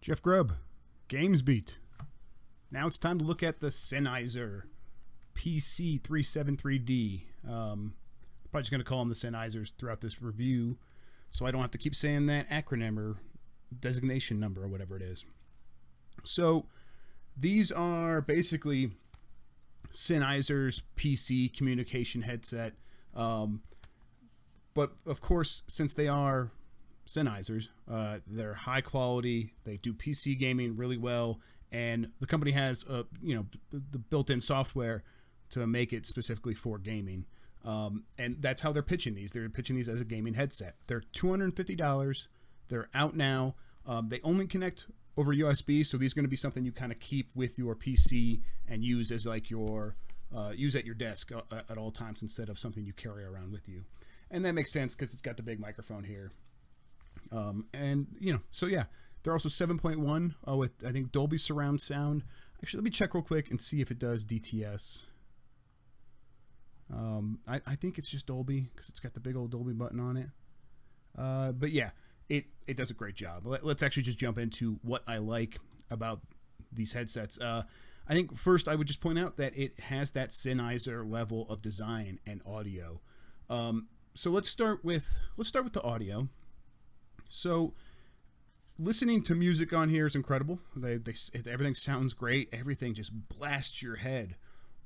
Jeff Grubb, Games Beat. Now it's time to look at the Sennheiser PC 373D. Probably just going to call them the Sennheisers throughout this review, so I don't have to keep saying that acronym or designation number or whatever it is. So these are basically Sennheiser's PC communication headset. But of course, since they are Sennheisers, they're high quality. They do PC gaming really well, and the company has the built-in software to make it specifically for gaming. And that's how they're pitching these. They're pitching these as a gaming headset. They're $250. They're out now. They only connect over USB, so these are going to be something you kind of keep with your PC and use as like your use at your desk at all times instead of something you carry around with you. And that makes sense because it's got the big microphone here. So yeah, they're also 7.1 with, I think, Dolby surround sound. Actually, let me check real quick and see if it does DTS. I think it's just Dolby because it's got the big old Dolby button on it. But yeah, it does a great job. Let's actually just jump into what I like about these headsets. I think first I would just point out that it has that Sennheiser level of design and audio. So let's start with the audio. So listening to music on here is incredible. Everything sounds great. Everything just blasts your head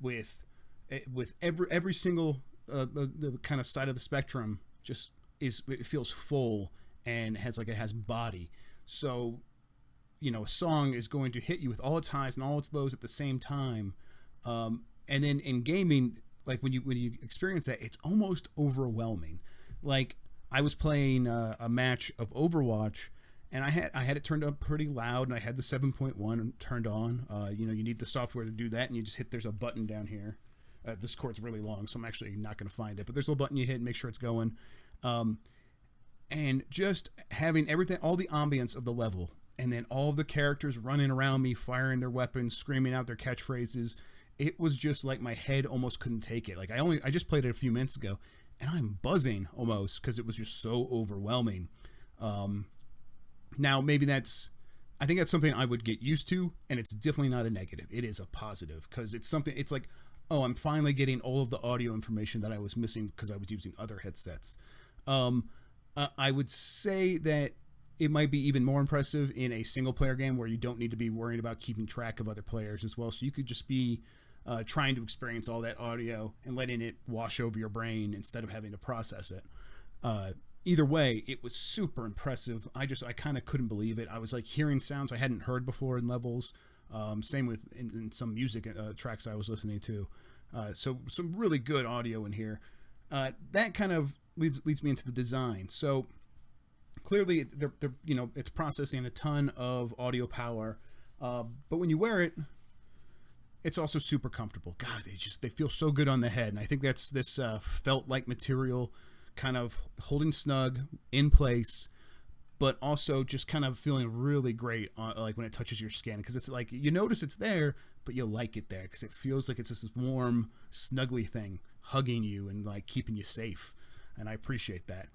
with every single the kind of side of the spectrum. It feels full and it has body. So a song is going to hit you with all its highs and all its lows at the same time. And then in gaming, like when you experience that, it's almost overwhelming. Like I was playing a match of Overwatch, and I had it turned up pretty loud, and I had the 7.1 turned on. You need the software to do that, and you just hit. There's a button down here. This cord's really long, so I'm actually not going to find it. But there's a little button you hit and make sure it's going. And just having everything, all the ambience of the level, and then all of the characters running around me, firing their weapons, screaming out their catchphrases. It was just like my head almost couldn't take it. Like I just played it a few minutes ago, and I'm buzzing almost because it was just so overwhelming. Now maybe I think that's something I would get used to, and it's definitely not a negative. It is a positive because it's like, oh, I'm finally getting all of the audio information that I was missing because I was using other headsets. I would say that it might be even more impressive in a single player game where you don't need to be worried about keeping track of other players as well. So you could just be trying to experience all that audio and letting it wash over your brain instead of having to process it. Either way, it was super impressive. I kind of couldn't believe it. I was like hearing sounds I hadn't heard before in levels. Same with in some music tracks I was listening to. So some really good audio in here. That kind of leads me into the design. So clearly, it's processing a ton of audio power, but when you wear it, it's also super comfortable. God, they feel so good on the head, and I think that's this felt-like material, kind of holding snug in place, but also just kind of feeling really great, like when it touches your skin, because it's like you notice it's there, but you like it there because it feels like it's just this warm, snuggly thing hugging you and like keeping you safe, and I appreciate that.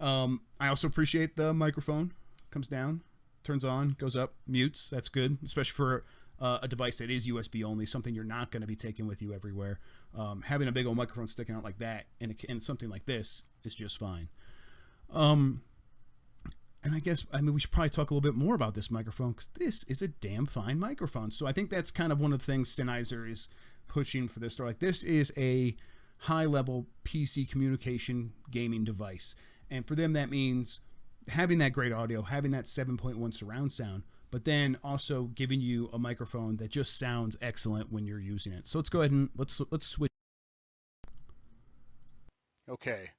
I also appreciate the microphone. Comes down, turns on, goes up, mutes. That's good, especially for a device that is USB only, something you're not going to be taking with you everywhere. Having a big old microphone sticking out like that and something like this is just fine. And I guess, we should probably talk a little bit more about this microphone because this is a damn fine microphone. So I think that's kind of one of the things Sennheiser is pushing for this store. Like, this is a high-level PC communication gaming device. And for them, that means having that great audio, having that 7.1 surround sound, but then also giving you a microphone that just sounds excellent when you're using it. So let's go ahead and let's switch. Okay,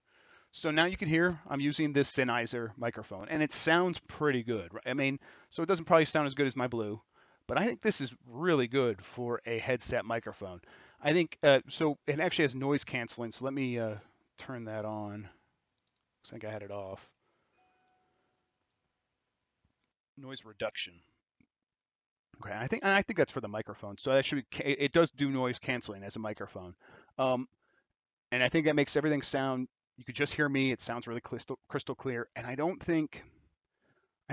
so now you can hear I'm using this Sennheiser microphone, and it sounds pretty good. So it doesn't probably sound as good as my Blue, but I think this is really good for a headset microphone. I think so. It actually has noise canceling. So let me turn that on. I think I had it off. Noise reduction. Okay, I think that's for the microphone. So it does do noise canceling as a microphone, and I think that makes everything sound. You could just hear me. It sounds really crystal clear, and I don't think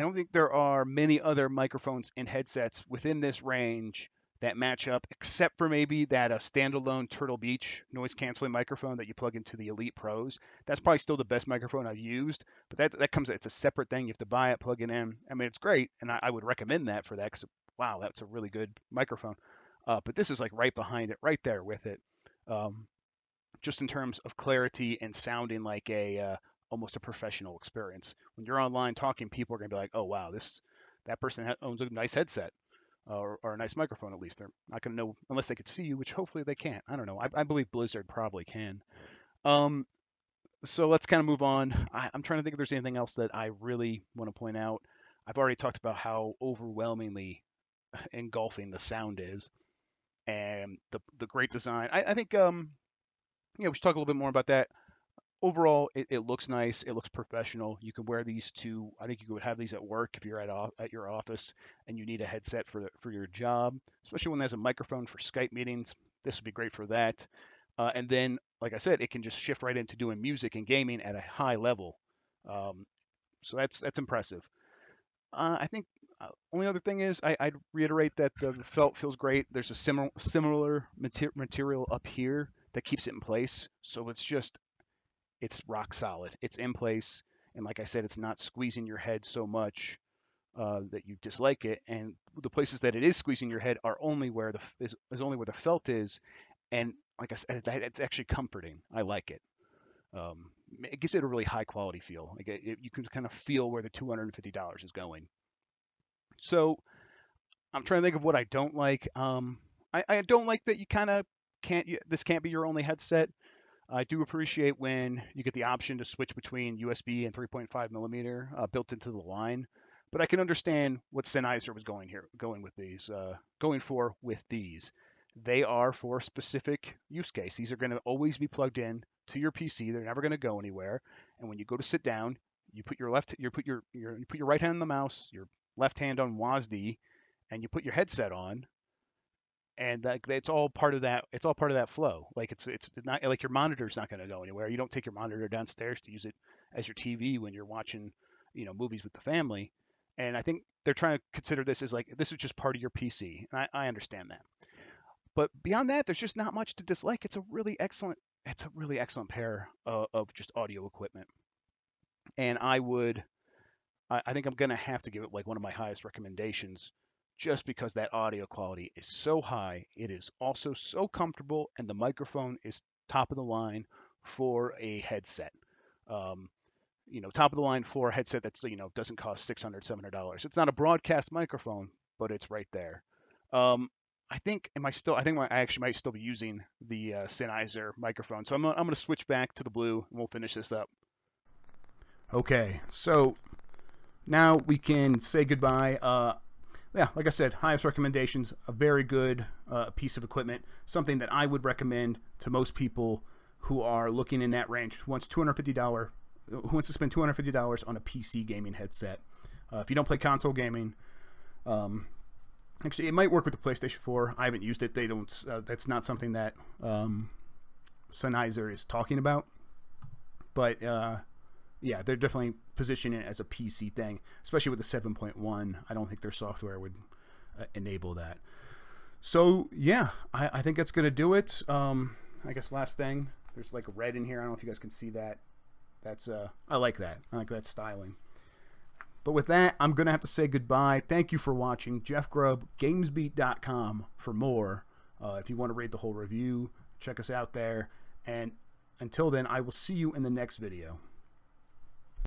I don't think there are many other microphones and headsets within this range that match up, except for maybe that standalone Turtle Beach noise canceling microphone that you plug into the Elite Pros. That's probably still the best microphone I've used, but that comes, it's a separate thing. You have to buy it, plug it in. I mean, it's great, and I would recommend that for that. Cause wow, that's a really good microphone. But this is like right behind it, right there with it. Um, just in terms of clarity and sounding like a almost a professional experience. When you're online talking, people are going to be like, "Oh wow, that person owns a nice headset or a nice microphone." At least they're not going to know unless they could see you, which hopefully they can't. I don't know. I believe Blizzard probably can. Um, so let's kind of move on. I'm trying to think if there's anything else that I really want to point out. I've already talked about how overwhelmingly engulfing the sound is, and the great design. I think yeah, we should talk a little bit more about that. Overall, it looks nice. It looks professional. You can wear these to. I think you could have these at work if you're at your office and you need a headset for your job, especially when there's a microphone for Skype meetings. This would be great for that. And then, like I said, it can just shift right into doing music and gaming at a high level. Um, so that's impressive. I think only other thing is I'd reiterate that the felt feels great. There's a similar material up here that keeps it in place. So it's rock solid. It's in place, and like I said, it's not squeezing your head so much that you dislike it. And the places that it is squeezing your head are only where is only where the felt is, and like I said, it's actually comforting. I like it. It gives it a really high quality feel. Like you can kind of feel where the $250 is going. So I'm trying to think of what I don't like. I don't like that you kind of this can't be your only headset. I do appreciate when you get the option to switch between USB and 3.5 millimeter built into the line, but I can understand what Sennheiser was going with these, going for with these. They are for a specific use case. These are going to always be plugged in to your PC. They're never going to go anywhere. And when you go to sit down, you put your right hand on the mouse, your left hand on WASD, and you put your headset on, and that it's all part of that. It's all part of that flow. Like it's not like your monitor's not going to go anywhere. You don't take your monitor downstairs to use it as your TV when you're watching, movies with the family. And I think they're trying to consider this as like this is just part of your PC, and I understand that. But beyond that, there's just not much to dislike. It's a really excellent pair of just audio equipment. And I think I'm gonna have to give it like one of my highest recommendations, just because that audio quality is so high. It is also so comfortable, and the microphone is top of the line for a headset. Um, top of the line for a headset that's doesn't cost $600, $700. It's not a broadcast microphone, but it's right there. Um, I think I actually might still be using the Sennheiser microphone, so I'm gonna switch back to the blue, and we'll finish this up. Okay, so now we can say goodbye. Yeah, like I said, highest recommendations, a very good piece of equipment, something that I would recommend to most people who are looking in that range, who wants to spend $250 on a PC gaming headset. If you don't play console gaming, actually, it might work with the PlayStation 4. I haven't used it. They don't. That's not something that Sennheiser is talking about. But yeah, they're definitely positioning it as a PC thing, especially with the 7.1. I don't think their software would enable that. So yeah, I think that's gonna do it. I guess last thing, there's like a red in here. I don't know if you guys can see that. That's I like that. I like that styling. But with that, I'm gonna have to say goodbye. Thank you for watching. Jeff Grubb, GamesBeat.com for more. If you want to read the whole review, check us out there. And until then, I will see you in the next video.